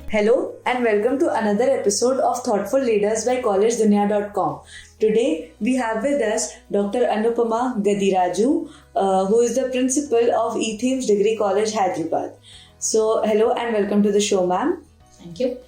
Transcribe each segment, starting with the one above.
Hello and welcome to another episode of Thoughtful Leaders by Collegedunia.com. Today we have with us Dr. Anupama Gadiraju, who is the principal of Ethames Degree College, Hyderabad. So, hello and welcome to the show, ma'am. Thank you.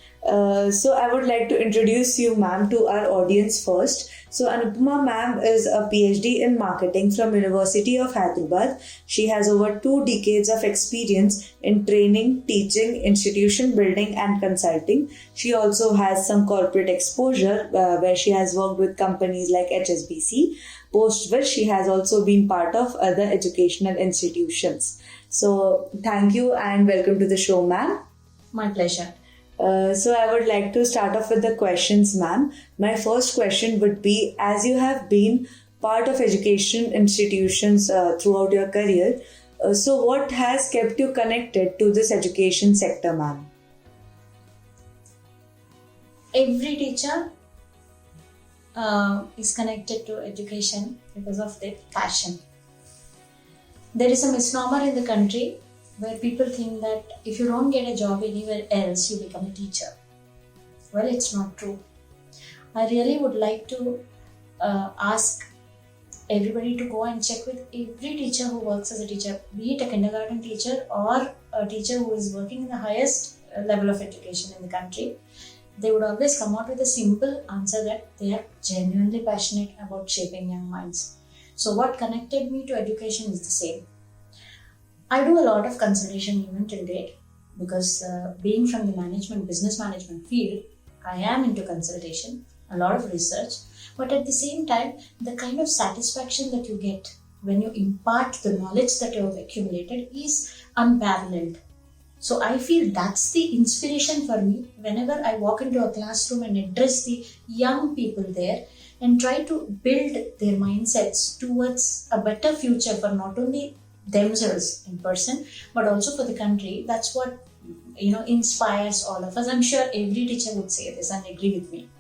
So I would like to introduce you, ma'am, to our audience first. So Anupama ma'am is a PhD in marketing from University of Hyderabad. She has over 2 decades of experience in training, teaching, institution building and consulting. She also has some corporate exposure where she has worked with companies like HSBC, post which she has also been part of other educational institutions. So thank you and welcome to the show, ma'am. My pleasure. So I would like to start off with the questions, ma'am. My first question would be, as you have been part of education institutions throughout your career, so what has kept you connected to this education sector, ma'am? Every teacher is connected to education because of their passion. There is a misnomer in the country where people think that if you don't get a job anywhere else, you become a teacher. Well, it's not true. I really would like to ask everybody to go and check with every teacher who works as a teacher, be it a kindergarten teacher or a teacher who is working in the highest level of education in the country. They would always come out with a simple answer that they are genuinely passionate about shaping young minds. So what connected me to education is the same. I do a lot of consultation even till date because being from the business management field, I am into consultation, a lot of research, but at the same time, the kind of satisfaction that you get when you impart the knowledge that you have accumulated is unparalleled. So I feel that's the inspiration for me whenever I walk into a classroom and address the young people there and try to build their mindsets towards a better future for not only themselves in person but also for the country. That's what inspires all of us. I'm sure every teacher would say this and agree with me.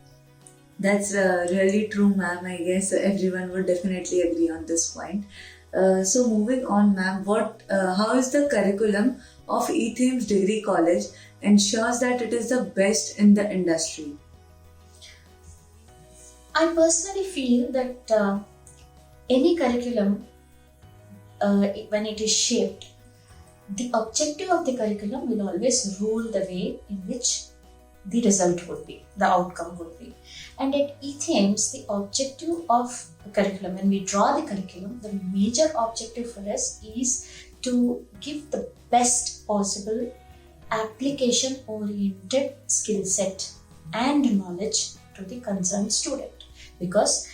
That's really true, ma'am. I guess everyone would definitely agree on this point. So moving on, ma'am, how is the curriculum of Ethames Degree College ensures that it is the best in the industry? I personally feel that any curriculum, when it is shaped, the objective of the curriculum will always rule the way in which the result would be, the outcome would be. And at Ethames, the objective of the curriculum, when we draw the curriculum, the major objective for us is to give the best possible application-oriented skill set and knowledge to the concerned student. Because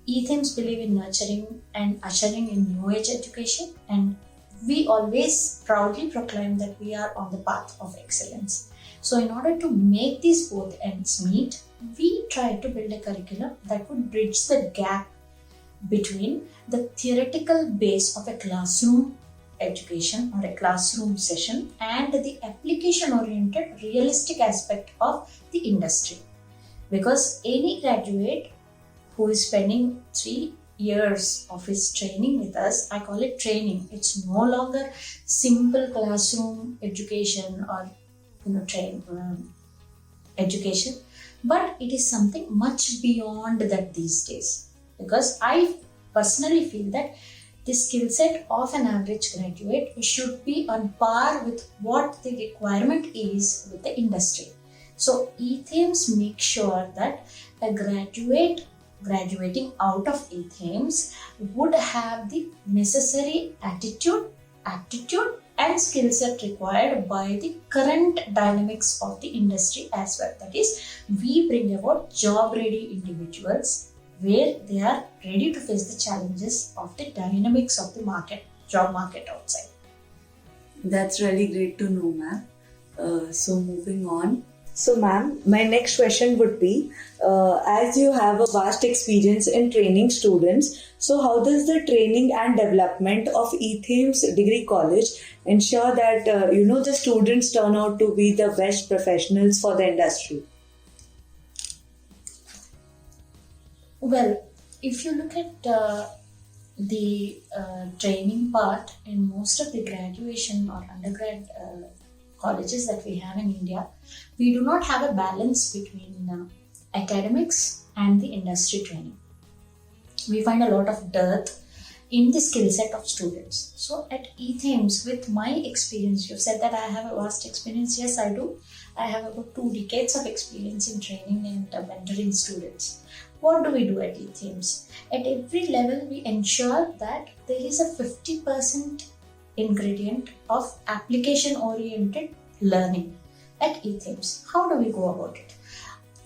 Ethames believe in nurturing and ushering in new age education, and we always proudly proclaim that we are on the path of excellence. So in order to make these both ends meet, we try to build a curriculum that would bridge the gap between the theoretical base of a classroom education or a classroom session and the application oriented realistic aspect of the industry. Because any graduate who is spending 3 years of his training with us, I call it training. It's no longer simple classroom education or education, but it is something much beyond that these days. Because I personally feel that the skill set of an average graduate should be on par with what the requirement is with the industry. So Ethames makes sure that a graduating out of Ethames would have the necessary attitude, aptitude and skill set required by the current dynamics of the industry as well. That is, we bring about job ready individuals where they are ready to face the challenges of the dynamics of the job market outside. That's really great to know, ma'am. So moving on. So, ma'am, my next question would be, as you have a vast experience in training students, so how does the training and development of Ethames Degree College ensure that, the students turn out to be the best professionals for the industry? Well, if you look at the training part in most of the graduation or undergrad colleges that we have in India, we do not have a balance between academics and the industry training. We find a lot of dearth in the skill set of students. So at Ethames, with my experience, you said that I have a vast experience. Yes, I do. I have about 2 decades of experience in training and mentoring students. What do we do at Ethames? At every level, we ensure that there is a 50% ingredient of application-oriented learning at Ethames. How do we go about it?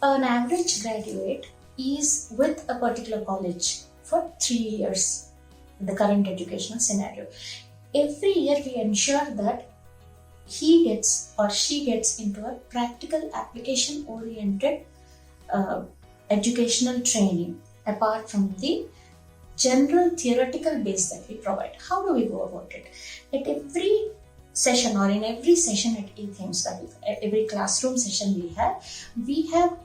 An average graduate is with a particular college for 3 years in the current educational scenario. Every year we ensure that he gets or she gets into a practical application oriented educational training apart from the general theoretical base that we provide. How do we go about it? At every session or in every session at Ethames, that is every classroom session we have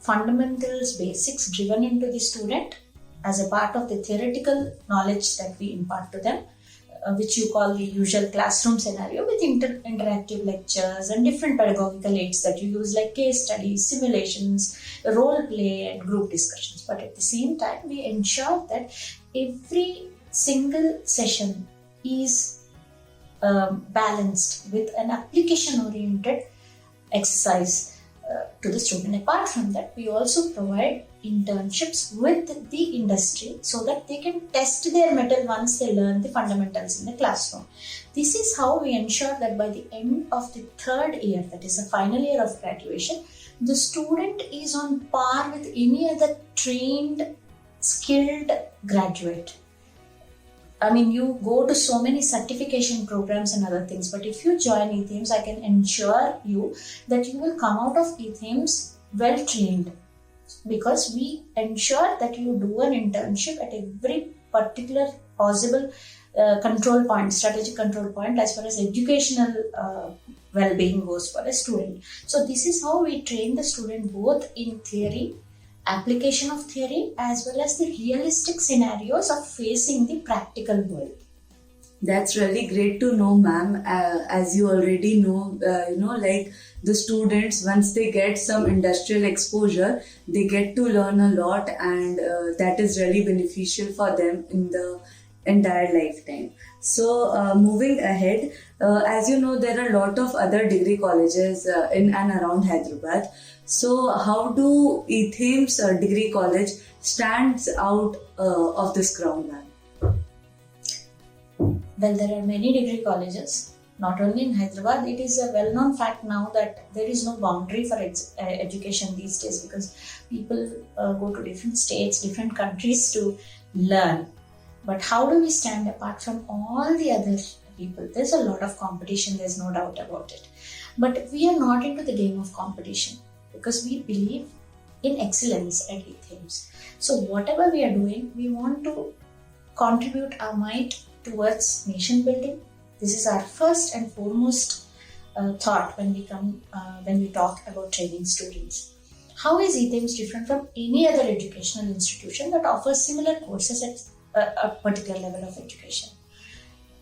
fundamentals, basics driven into the student as a part of the theoretical knowledge that we impart to them, which you call the usual classroom scenario, with interactive lectures and different pedagogical aids that you use, like case studies, simulations, role play and group discussions. But at the same time, we ensure that every single session is balanced with an application oriented exercise to the student. Apart from that, we also provide internships with the industry so that they can test their mettle once they learn the fundamentals in the classroom. This is how we ensure that by the end of the 3rd year, that is the final year of graduation, the student is on par with any other trained, skilled graduate. I mean, you go to so many certification programs and other things, but if you join Ethames, I can ensure you that you will come out of Ethames well trained, because we ensure that you do an internship at every particular possible control point, strategic control point, as far as educational well-being goes for a student. So this is how we train the student both in theory, application of theory, as well as the realistic scenarios of facing the practical world. That's really great to know, ma'am. As you already know, like the students, once they get some industrial exposure, they get to learn a lot, and that is really beneficial for them in the entire lifetime. So moving ahead, as you know, there are a lot of other degree colleges in and around Hyderabad. So how do Ethames Degree College stands out of this crowd, ma'am? Well, there are many degree colleges, not only in Hyderabad. It is a well-known fact now that there is no boundary for education these days, because people go to different states, different countries to learn. But how do we stand apart from all the other people? There's a lot of competition, there's no doubt about it. But we are not into the game of competition, because we believe in excellence at Ethames. So whatever we are doing, we want to contribute our might towards nation building. This is our first and foremost thought when we talk about training students. How is Ethames different from any other educational institution that offers similar courses at a particular level of education?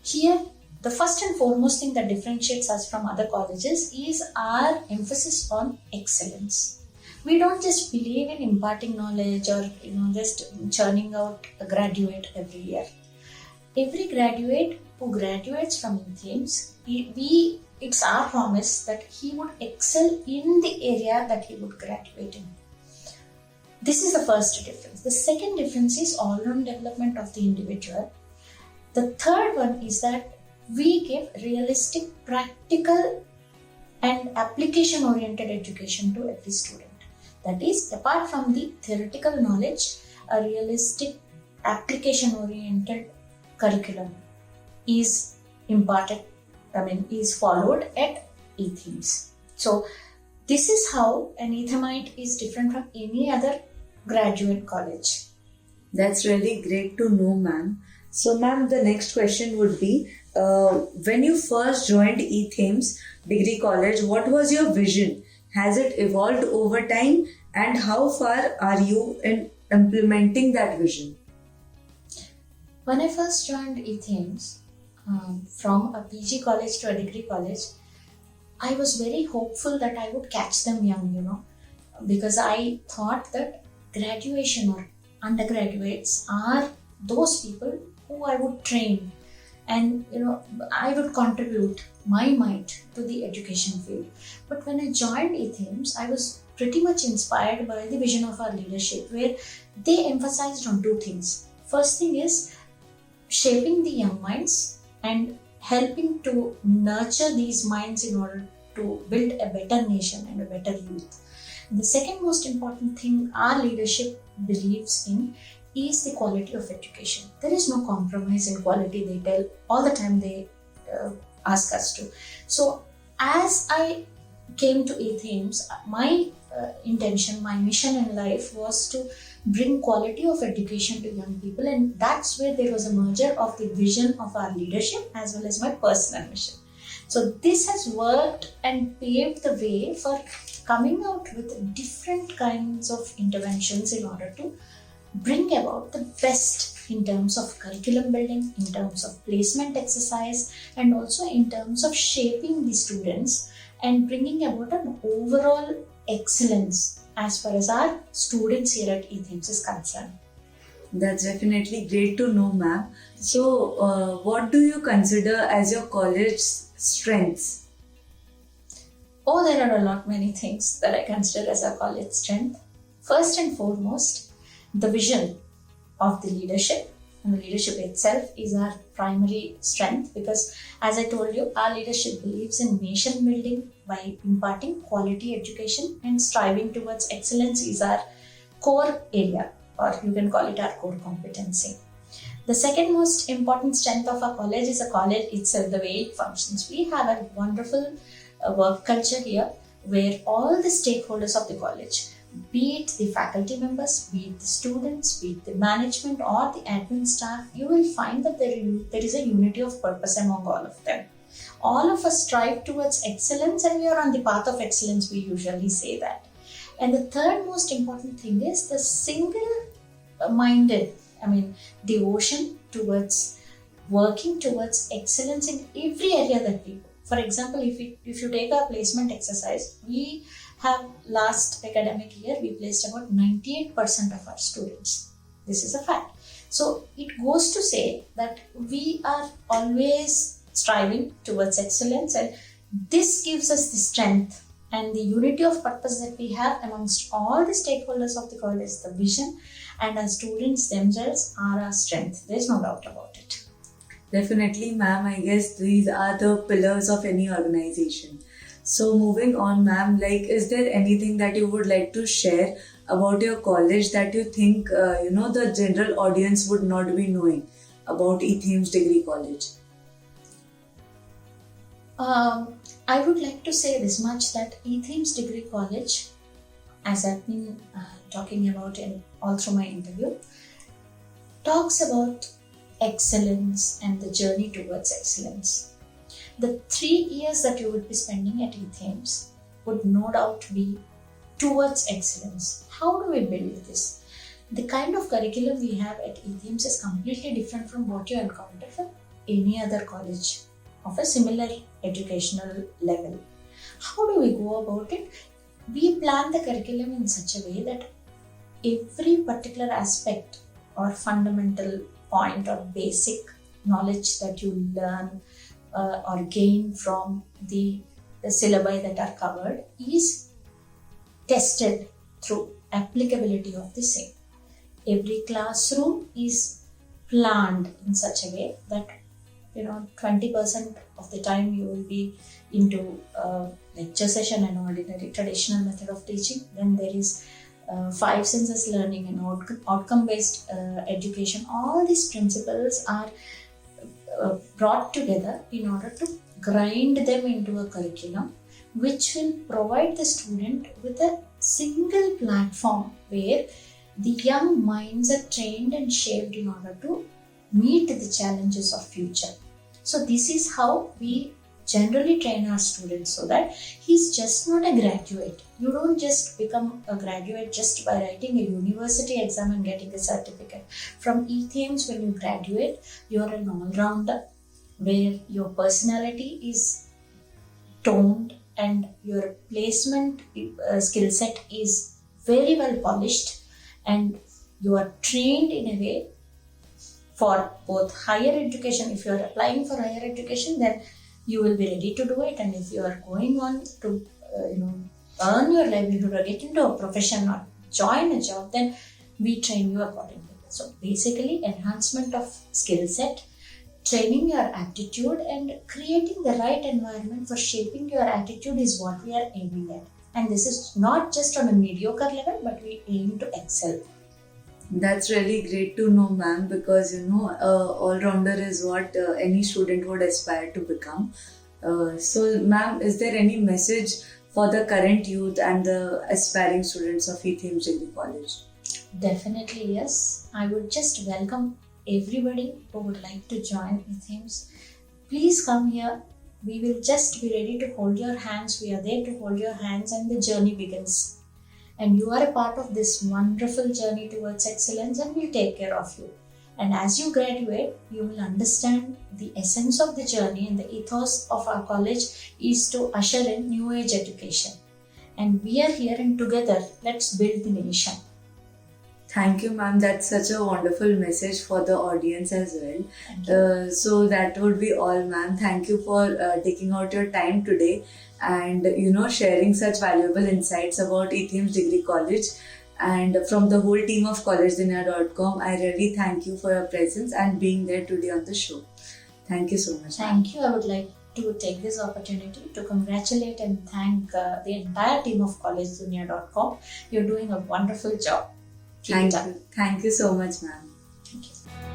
Here, the first and foremost thing that differentiates us from other colleges is our emphasis on excellence. We don't just believe in imparting knowledge or just churning out a graduate every year. Every graduate who graduates from Ethames, it's our promise that he would excel in the area that he would graduate in. This is the first difference. The second difference is all-round development of the individual. The third one is that we give realistic, practical and application-oriented education to every student. That is, apart from the theoretical knowledge, a realistic, application-oriented curriculum is followed at Ethames. So this is how an Ethamite is different from any other graduate college. That's really great to know, ma'am. So, ma'am, the next question would be, when you first joined Ethames Degree College, what was your vision? Has it evolved over time, and how far are you in implementing that vision? When I first joined Ethames, from a PG college to a degree college, I was very hopeful that I would catch them young, because I thought that graduation or undergraduates are those people who I would train, and I would contribute my might to the education field. But when I joined Ethames, I was pretty much inspired by the vision of our leadership, where they emphasized on two things. First thing is shaping the young minds and helping to nurture these minds in order to build a better nation and a better youth. The second most important thing our leadership believes in is the quality of education. There is no compromise in quality, they tell all the time, they ask us to. So as I came to Ethames, my intention, my mission in life was to bring quality of education to young people, and that's where there was a merger of the vision of our leadership as well as my personal mission. So this has worked and paved the way for coming out with different kinds of interventions in order to bring about the best in terms of curriculum building, in terms of placement exercise, and also in terms of shaping the students and bringing about an overall excellence as far as our students here at Ethames is concerned. That's definitely great to know, ma'am. So, what do you consider as your college's strengths? Oh, there are a lot many things that I consider as a college strength. First and foremost, the vision of the leadership, and the leadership itself is our primary strength, because as I told you, our leadership believes in nation building by imparting quality education, and striving towards excellence is our core area, or you can call it our core competency. The second most important strength of our college is the college itself, the way it functions. We have a wonderful work culture here where all the stakeholders of the college, be it the faculty members, be it the students, be it the management or the admin staff, you will find that there is a unity of purpose among all of them. All of us strive towards excellence, and we are on the path of excellence, we usually say that. And the third most important thing is the single-minded, devotion towards working towards excellence in every area that we go. For example, if you take our placement exercise, we have last academic year, we placed about 98% of our students. This is a fact. So it goes to say that we are always striving towards excellence, and this gives us the strength and the unity of purpose that we have amongst all the stakeholders of the college. The vision and our students themselves are our strength. There's no doubt about it. Definitely, ma'am. I guess these are the pillars of any organization. So moving on, ma'am, is there anything that you would like to share about your college that you think, the general audience would not be knowing about Ethames Degree College? I would like to say this much, that Ethames Degree College, as I've been talking about all through my interview, talks about excellence and the journey towards excellence. The 3 years that you will be spending at Ethames would no doubt be towards excellence. How do we build this? The kind of curriculum we have at Ethames is completely different from what you encounter from any other college of a similar educational level. How do we go about it? We plan the curriculum in such a way that every particular aspect or fundamental point or basic knowledge that you learn or gain from the syllabi that are covered is tested through applicability of the same. Every classroom is planned in such a way that 20% of the time you will be into lecture session and ordinary traditional method of teaching. Then there is 5 senses learning and outcome based education. All these principles are brought together in order to grind them into a curriculum which will provide the student with a single platform where the young minds are trained and shaped in order to meet the challenges of future. So this is how we generally train our students, so that he's just not a graduate. You don't just become a graduate just by writing a university exam and getting a certificate. From Ethames, when you graduate, you're an all-rounder where your personality is toned and your placement skill set is very well polished, and you are trained in a way for both higher education. If you are applying for higher education, then you will be ready to do it, and if you are going on to earn your livelihood or get into a profession or join a job, then we train you accordingly. So basically, enhancement of skill set, training your aptitude, and creating the right environment for shaping your attitude is what we are aiming at. And this is not just on a mediocre level, but we aim to excel. That's really great to know, ma'am, because all-rounder is what any student would aspire to become. So, ma'am, is there any message for the current youth and the aspiring students of Ethames Degree College? Definitely, yes. I would just welcome everybody who would like to join Ethames. Please come here. We will just be ready to hold your hands. We are there to hold your hands, and the journey begins. And you are a part of this wonderful journey towards excellence, and we'll take care of you. And as you graduate, you will understand the essence of the journey, and the ethos of our college is to usher in new age education. And we are here, and together, let's build the nation. Thank you, ma'am. That's such a wonderful message for the audience as well. So that would be all, ma'am. Thank you for taking out your time today and sharing such valuable insights about Ethames Degree College. And from the whole team of Collegedunia.com, I really thank you for your presence and being there today on the show. Thank you so much. Thank you. I would like to take this opportunity to congratulate and thank the entire team of Collegedunia.com. You're doing a wonderful job. Thank you. Thank you so much, ma'am. Thank you.